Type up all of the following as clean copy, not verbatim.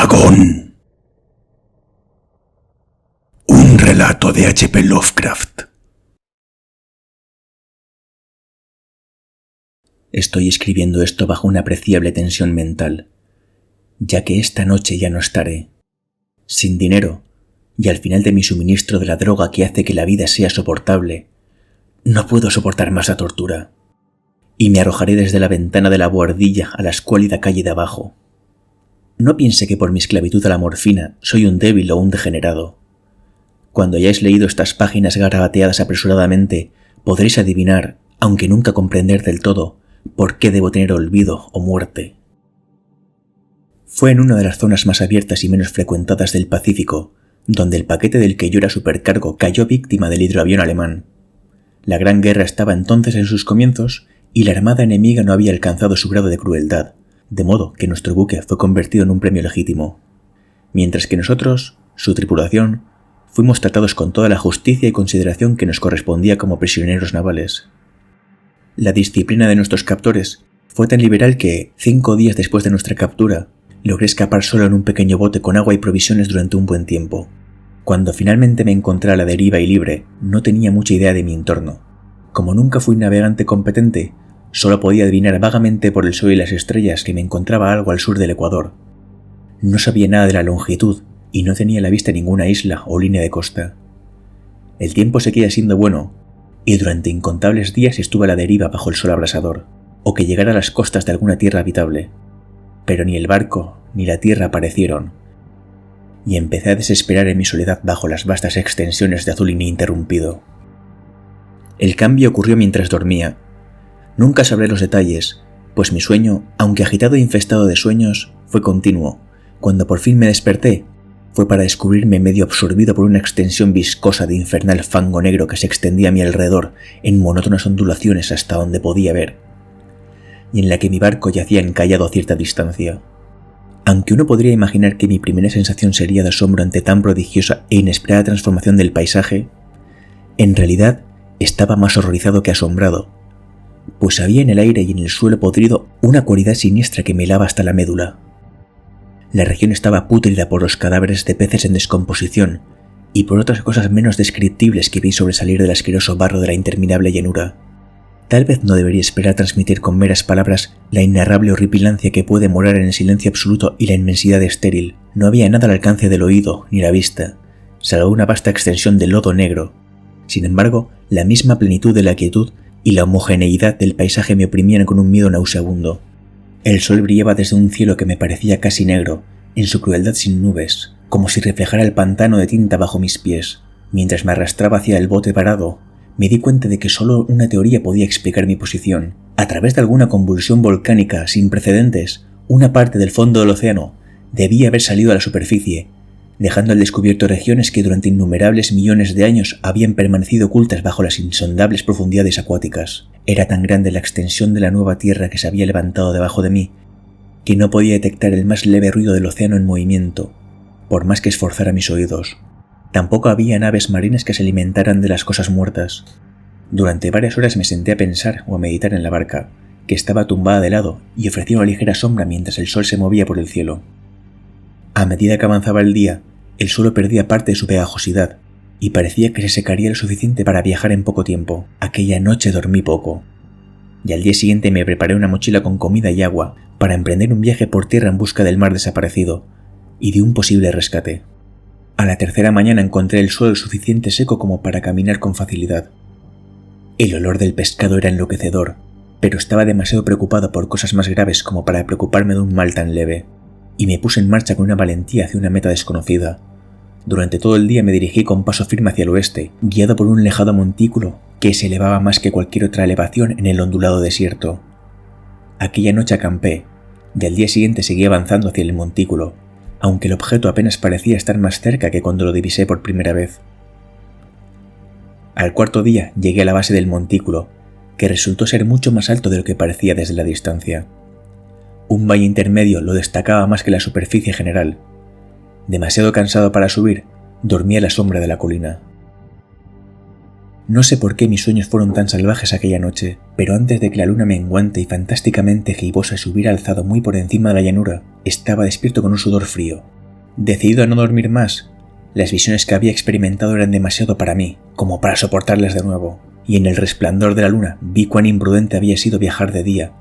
Dragón. Un relato de H.P. Lovecraft. Estoy escribiendo esto bajo una apreciable tensión mental, ya que esta noche ya no estaré, sin dinero y al final de mi suministro de la droga que hace que la vida sea soportable. No puedo soportar más la tortura, y me arrojaré desde la ventana de la buhardilla a la escuálida calle de abajo. No piense que por mi esclavitud a la morfina soy un débil o un degenerado. Cuando hayáis leído estas páginas garabateadas apresuradamente, podréis adivinar, aunque nunca comprender del todo, por qué debo tener olvido o muerte. Fue en una de las zonas más abiertas y menos frecuentadas del Pacífico, donde el paquete del que yo era supercargo cayó víctima del hidroavión alemán. La Gran Guerra estaba entonces en sus comienzos y la armada enemiga no había alcanzado su grado de crueldad, de modo que nuestro buque fue convertido en un premio legítimo, mientras que nosotros, su tripulación, fuimos tratados con toda la justicia y consideración que nos correspondía como prisioneros navales. La disciplina de nuestros captores fue tan liberal que, 5 días después de nuestra captura, logré escapar solo en un pequeño bote con agua y provisiones durante un buen tiempo. Cuando finalmente me encontré a la deriva y libre, no tenía mucha idea de mi entorno. Como nunca fui navegante competente, solo podía adivinar vagamente por el sol y las estrellas que me encontraba algo al sur del Ecuador. No sabía nada de la longitud y no tenía a la vista ninguna isla o línea de costa. El tiempo seguía siendo bueno, y durante incontables días estuve a la deriva bajo el sol abrasador, o que llegara a las costas de alguna tierra habitable. Pero ni el barco ni la tierra aparecieron, y empecé a desesperar en mi soledad bajo las vastas extensiones de azul ininterrumpido. El cambio ocurrió mientras dormía. Nunca sabré los detalles, pues mi sueño, aunque agitado e infestado de sueños, fue continuo. Cuando por fin me desperté, fue para descubrirme medio absorbido por una extensión viscosa de infernal fango negro que se extendía a mi alrededor en monótonas ondulaciones hasta donde podía ver, y en la que mi barco yacía encallado a cierta distancia. Aunque uno podría imaginar que mi primera sensación sería de asombro ante tan prodigiosa e inesperada transformación del paisaje, en realidad estaba más horrorizado que asombrado, pues había en el aire y en el suelo podrido una cualidad siniestra que me helaba hasta la médula. La región estaba pútrida por los cadáveres de peces en descomposición y por otras cosas menos descriptibles que vi sobresalir del asqueroso barro de la interminable llanura. Tal vez no debería esperar transmitir con meras palabras la inenarrable horripilancia que puede morar en el silencio absoluto y la inmensidad estéril. No había nada al alcance del oído ni la vista, salvo una vasta extensión de lodo negro. Sin embargo, la misma plenitud de la quietud y la homogeneidad del paisaje me oprimían con un miedo nauseabundo. El sol brillaba desde un cielo que me parecía casi negro, en su crueldad sin nubes, como si reflejara el pantano de tinta bajo mis pies. Mientras me arrastraba hacia el bote varado, me di cuenta de que solo una teoría podía explicar mi posición. A través de alguna convulsión volcánica sin precedentes, una parte del fondo del océano debía haber salido a la superficie, dejando al descubierto regiones que durante innumerables millones de años habían permanecido ocultas bajo las insondables profundidades acuáticas. Era tan grande la extensión de la nueva tierra que se había levantado debajo de mí, que no podía detectar el más leve ruido del océano en movimiento, por más que esforzara mis oídos. Tampoco había naves marinas que se alimentaran de las cosas muertas. Durante varias horas me senté a pensar o a meditar en la barca, que estaba tumbada de lado y ofrecía una ligera sombra mientras el sol se movía por el cielo. A medida que avanzaba el día, el suelo perdía parte de su pegajosidad y parecía que se secaría lo suficiente para viajar en poco tiempo. Aquella noche dormí poco, y al día siguiente me preparé una mochila con comida y agua para emprender un viaje por tierra en busca del mar desaparecido y de un posible rescate. A la tercera mañana encontré el suelo suficiente seco como para caminar con facilidad. El olor del pescado era enloquecedor, pero estaba demasiado preocupado por cosas más graves como para preocuparme de un mal tan leve, y me puse en marcha con una valentía hacia una meta desconocida. Durante todo el día me dirigí con paso firme hacia el oeste, guiado por un lejano montículo que se elevaba más que cualquier otra elevación en el ondulado desierto. Aquella noche acampé, y al día siguiente seguí avanzando hacia el montículo, aunque el objeto apenas parecía estar más cerca que cuando lo divisé por primera vez. Al cuarto día llegué a la base del montículo, que resultó ser mucho más alto de lo que parecía desde la distancia. Un valle intermedio lo destacaba más que la superficie general. Demasiado cansado para subir, dormí a la sombra de la colina. No sé por qué mis sueños fueron tan salvajes aquella noche, pero antes de que la luna menguante y fantásticamente gibosa se hubiera alzado muy por encima de la llanura, estaba despierto con un sudor frío. Decidido a no dormir más, las visiones que había experimentado eran demasiado para mí, como para soportarlas de nuevo, y en el resplandor de la luna vi cuán imprudente había sido viajar de día.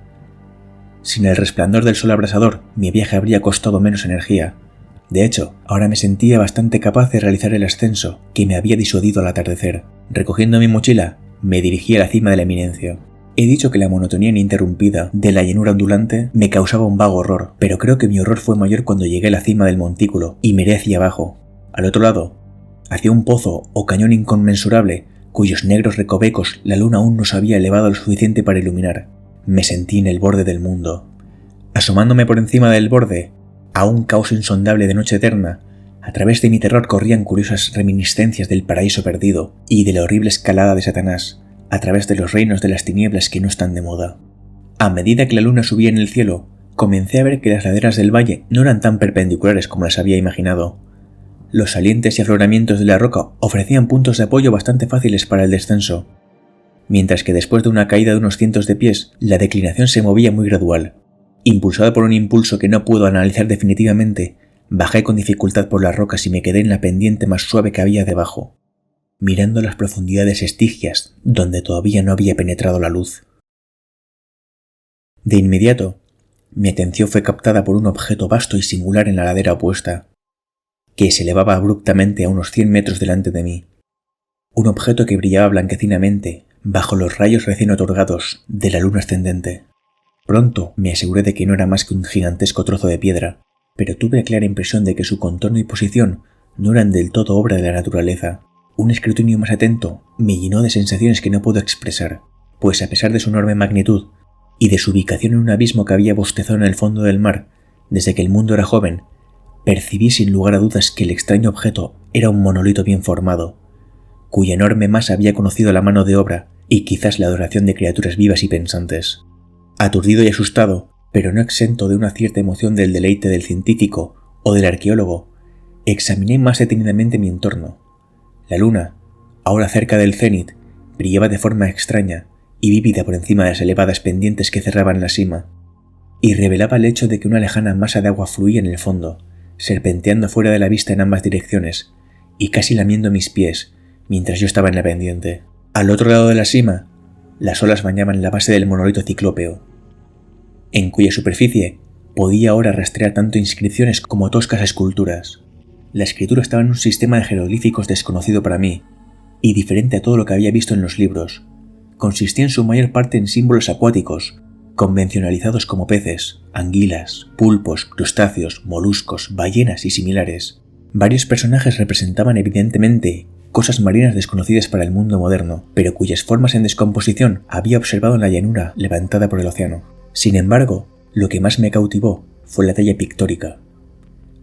Sin el resplandor del sol abrasador, mi viaje habría costado menos energía. De hecho, ahora me sentía bastante capaz de realizar el ascenso que me había disuadido al atardecer. Recogiendo mi mochila, me dirigí a la cima de la eminencia. He dicho que la monotonía ininterrumpida de la llanura ondulante me causaba un vago horror, pero creo que mi horror fue mayor cuando llegué a la cima del montículo y miré hacia abajo. Al otro lado, hacia un pozo o cañón inconmensurable, cuyos negros recovecos la luna aún no se había elevado lo suficiente para iluminar. Me sentí en el borde del mundo. Asomándome por encima del borde, a un caos insondable de noche eterna, a través de mi terror corrían curiosas reminiscencias del paraíso perdido y de la horrible escalada de Satanás, a través de los reinos de las tinieblas que no están de moda. A medida que la luna subía en el cielo, comencé a ver que las laderas del valle no eran tan perpendiculares como las había imaginado. Los salientes y afloramientos de la roca ofrecían puntos de apoyo bastante fáciles para el descenso, mientras que después de una caída de unos cientos de pies, la declinación se movía muy gradual. Impulsado por un impulso que no puedo analizar definitivamente, bajé con dificultad por las rocas y me quedé en la pendiente más suave que había debajo, mirando las profundidades estigias donde todavía no había penetrado la luz. De inmediato, mi atención fue captada por un objeto vasto y singular en la ladera opuesta, que se elevaba abruptamente a unos 100 metros delante de mí. Un objeto que brillaba blanquecinamente bajo los rayos recién otorgados de la luna ascendente. Pronto me aseguré de que no era más que un gigantesco trozo de piedra, pero tuve la clara impresión de que su contorno y posición no eran del todo obra de la naturaleza. Un escrutinio más atento me llenó de sensaciones que no puedo expresar, pues a pesar de su enorme magnitud y de su ubicación en un abismo que había bostezado en el fondo del mar desde que el mundo era joven, percibí sin lugar a dudas que el extraño objeto era un monolito bien formado, cuya enorme masa había conocido la mano de obra y quizás la adoración de criaturas vivas y pensantes. Aturdido y asustado, pero no exento de una cierta emoción del deleite del científico o del arqueólogo, examiné más detenidamente mi entorno. La luna, ahora cerca del cenit, brillaba de forma extraña y vívida por encima de las elevadas pendientes que cerraban la cima, y revelaba el hecho de que una lejana masa de agua fluía en el fondo, serpenteando fuera de la vista en ambas direcciones, y casi lamiendo mis pies, mientras yo estaba en la pendiente. Al otro lado de la cima, las olas bañaban la base del monolito ciclópeo, en cuya superficie podía ahora rastrear tanto inscripciones como toscas esculturas. La escritura estaba en un sistema de jeroglíficos desconocido para mí, y diferente a todo lo que había visto en los libros. Consistía en su mayor parte en símbolos acuáticos, convencionalizados como peces, anguilas, pulpos, crustáceos, moluscos, ballenas y similares. Varios personajes representaban evidentemente cosas marinas desconocidas para el mundo moderno, pero cuyas formas en descomposición había observado en la llanura levantada por el océano. Sin embargo, lo que más me cautivó fue la talla pictórica.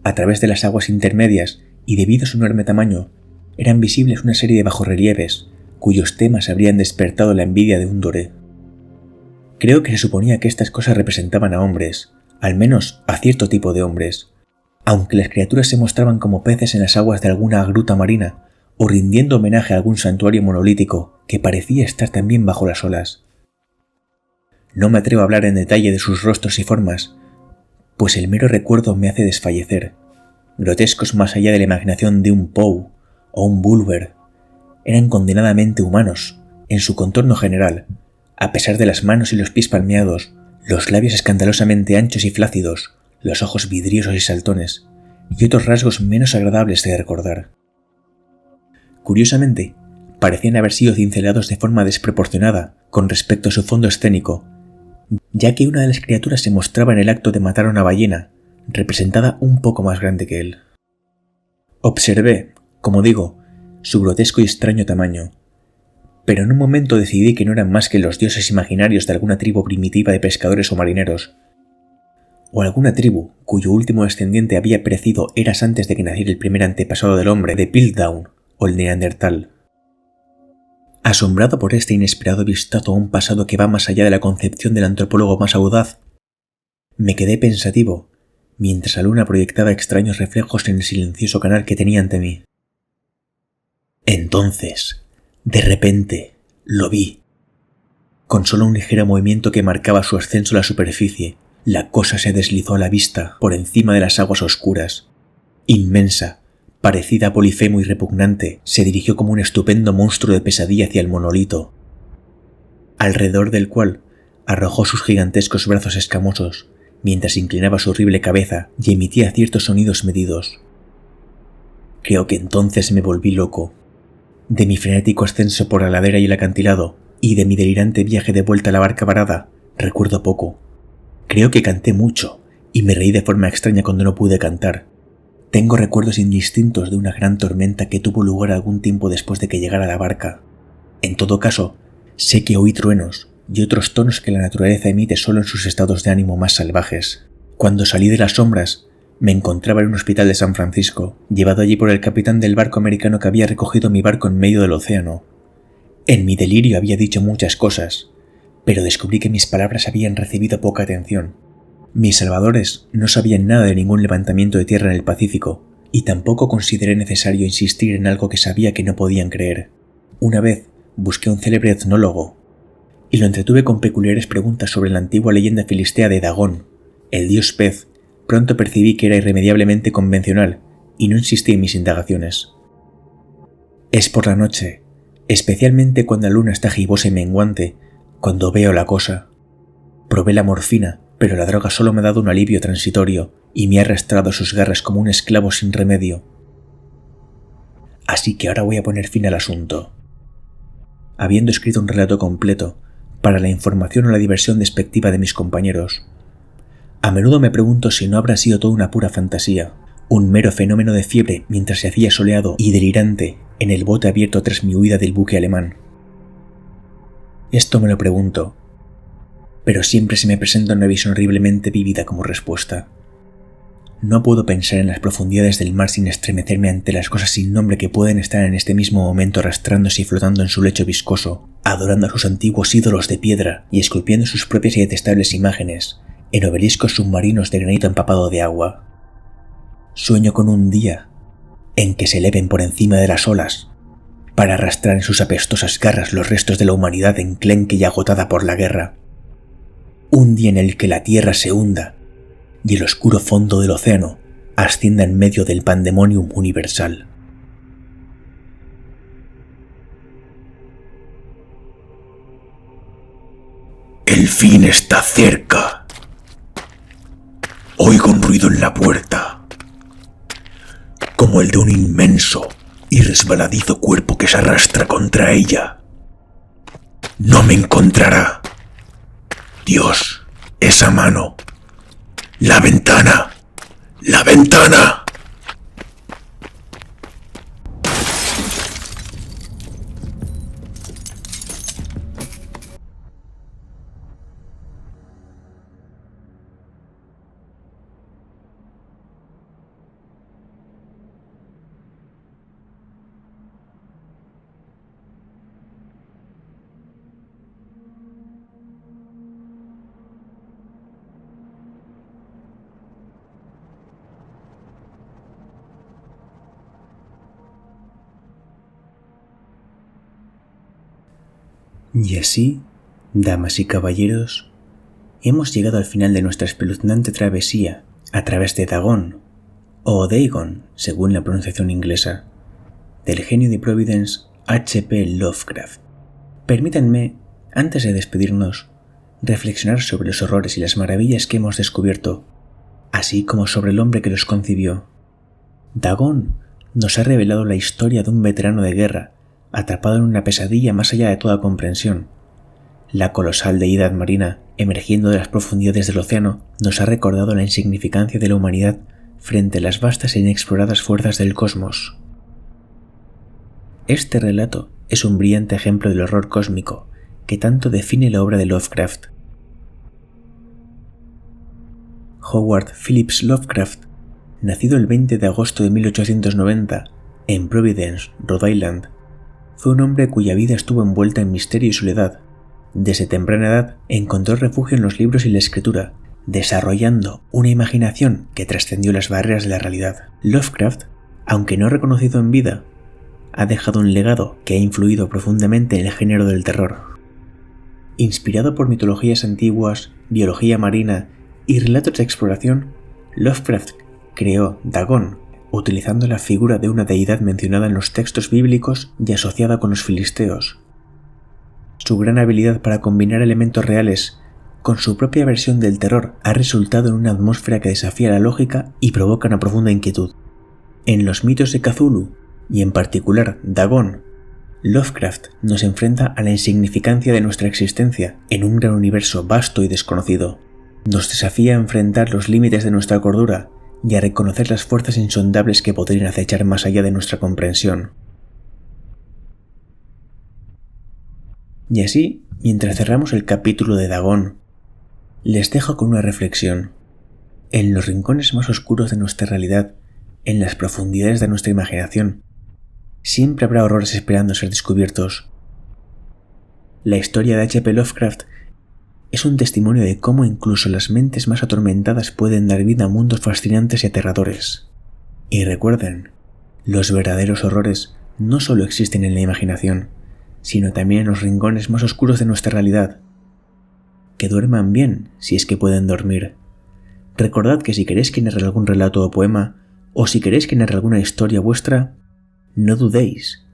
A través de las aguas intermedias, y debido a su enorme tamaño, eran visibles una serie de bajorrelieves, cuyos temas habrían despertado la envidia de un doré. Creo que se suponía que estas cosas representaban a hombres, al menos a cierto tipo de hombres, aunque las criaturas se mostraban como peces en las aguas de alguna gruta marina, o rindiendo homenaje a algún santuario monolítico que parecía estar también bajo las olas. No me atrevo a hablar en detalle de sus rostros y formas, pues el mero recuerdo me hace desfallecer, grotescos más allá de la imaginación de un Poe o un Bulwer. Eran condenadamente humanos, en su contorno general, a pesar de las manos y los pies palmeados, los labios escandalosamente anchos y flácidos, los ojos vidriosos y saltones, y otros rasgos menos agradables de recordar. Curiosamente, parecían haber sido cincelados de forma desproporcionada con respecto a su fondo escénico, ya que una de las criaturas se mostraba en el acto de matar a una ballena, representada un poco más grande que él. Observé, como digo, su grotesco y extraño tamaño, pero en un momento decidí que no eran más que los dioses imaginarios de alguna tribu primitiva de pescadores o marineros, o alguna tribu cuyo último descendiente había perecido eras antes de que naciera el primer antepasado del hombre de Piltdown o el Neandertal. Asombrado por este inesperado vistazo a un pasado que va más allá de la concepción del antropólogo más audaz, me quedé pensativo mientras la luna proyectaba extraños reflejos en el silencioso canal que tenía ante mí. Entonces, de repente, lo vi. Con solo un ligero movimiento que marcaba su ascenso a la superficie, la cosa se deslizó a la vista por encima de las aguas oscuras, Inmensa, parecida a Polifemo y repugnante, se dirigió como un estupendo monstruo de pesadilla hacia el monolito, alrededor del cual arrojó sus gigantescos brazos escamosos, mientras inclinaba su horrible cabeza y emitía ciertos sonidos medidos. Creo que entonces me volví loco. De mi frenético ascenso por la ladera y el acantilado, y de mi delirante viaje de vuelta a la barca varada, recuerdo poco. Creo que canté mucho, y me reí de forma extraña cuando no pude cantar. Tengo recuerdos indistintos de una gran tormenta que tuvo lugar algún tiempo después de que llegara a la barca. En todo caso, sé que oí truenos y otros tonos que la naturaleza emite solo en sus estados de ánimo más salvajes. Cuando salí de las sombras, me encontraba en un hospital de San Francisco, llevado allí por el capitán del barco americano que había recogido mi barco en medio del océano. En mi delirio había dicho muchas cosas, pero descubrí que mis palabras habían recibido poca atención. Mis salvadores no sabían nada de ningún levantamiento de tierra en el Pacífico, y tampoco consideré necesario insistir en algo que sabía que no podían creer. Una vez busqué a un célebre etnólogo, y lo entretuve con peculiares preguntas sobre la antigua leyenda filistea de Dagón, el dios pez. Pronto percibí que era irremediablemente convencional, y no insistí en mis indagaciones. Es por la noche, especialmente cuando la luna está gibosa y menguante, cuando veo la cosa. Probé la morfina, pero la droga solo me ha dado un alivio transitorio y me ha arrastrado a sus garras como un esclavo sin remedio. Así que ahora voy a poner fin al asunto. Habiendo escrito un relato completo, para la información o la diversión despectiva de mis compañeros, a menudo me pregunto si no habrá sido toda una pura fantasía, un mero fenómeno de fiebre mientras se hacía soleado y delirante en el bote abierto tras mi huida del buque alemán. Esto me lo pregunto, pero siempre se me presenta una visión horriblemente vívida como respuesta. No puedo pensar en las profundidades del mar sin estremecerme ante las cosas sin nombre que pueden estar en este mismo momento arrastrándose y flotando en su lecho viscoso, adorando a sus antiguos ídolos de piedra y esculpiendo sus propias y detestables imágenes en obeliscos submarinos de granito empapado de agua. Sueño con un día en que se eleven por encima de las olas para arrastrar en sus apestosas garras los restos de la humanidad enclenque y agotada por la guerra. Un día en el que la tierra se hunda y el oscuro fondo del océano ascienda en medio del pandemonium universal. El fin está cerca. Oigo un ruido en la puerta, como el de un inmenso y resbaladizo cuerpo que se arrastra contra ella. No me encontrará. Dios, esa mano. La ventana. ¡La ventana! Y así, damas y caballeros, hemos llegado al final de nuestra espeluznante travesía a través de Dagón, o Dagon, según la pronunciación inglesa, del genio de Providence H.P. Lovecraft. Permítanme, antes de despedirnos, reflexionar sobre los horrores y las maravillas que hemos descubierto, así como sobre el hombre que los concibió. Dagón nos ha revelado la historia de un veterano de guerra atrapado en una pesadilla más allá de toda comprensión. La colosal deidad marina, emergiendo de las profundidades del océano, nos ha recordado la insignificancia de la humanidad frente a las vastas e inexploradas fuerzas del cosmos. Este relato es un brillante ejemplo del horror cósmico que tanto define la obra de Lovecraft. Howard Phillips Lovecraft, nacido el 20 de agosto de 1890 en Providence, Rhode Island, fue un hombre cuya vida estuvo envuelta en misterio y soledad. Desde temprana edad encontró refugio en los libros y la escritura, desarrollando una imaginación que trascendió las barreras de la realidad. Lovecraft, aunque no reconocido en vida, ha dejado un legado que ha influido profundamente en el género del terror. Inspirado por mitologías antiguas, biología marina y relatos de exploración, Lovecraft creó Dagon, utilizando la figura de una deidad mencionada en los textos bíblicos y asociada con los filisteos. Su gran habilidad para combinar elementos reales con su propia versión del terror ha resultado en una atmósfera que desafía la lógica y provoca una profunda inquietud. En los mitos de Cthulhu, y en particular Dagon, Lovecraft nos enfrenta a la insignificancia de nuestra existencia en un gran universo vasto y desconocido. Nos desafía a enfrentar los límites de nuestra cordura y a reconocer las fuerzas insondables que podrían acechar más allá de nuestra comprensión. Y así, mientras cerramos el capítulo de Dagon, les dejo con una reflexión. En los rincones más oscuros de nuestra realidad, en las profundidades de nuestra imaginación, siempre habrá horrores esperando ser descubiertos. La historia de H.P. Lovecraft es un testimonio de cómo incluso las mentes más atormentadas pueden dar vida a mundos fascinantes y aterradores. Y recuerden, los verdaderos horrores no solo existen en la imaginación, sino también en los rincones más oscuros de nuestra realidad. Que duerman bien, si es que pueden dormir. Recordad que si queréis que narre algún relato o poema, o si queréis que narre alguna historia vuestra, no dudéis,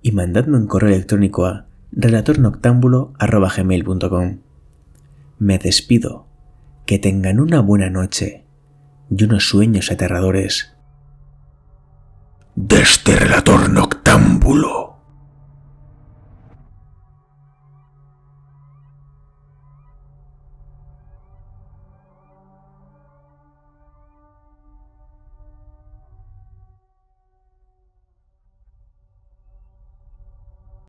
y mandadme un correo electrónico a relatornoctambulo@gmail.com. Me despido, que tengan una buena noche y unos sueños aterradores. De este relator noctámbulo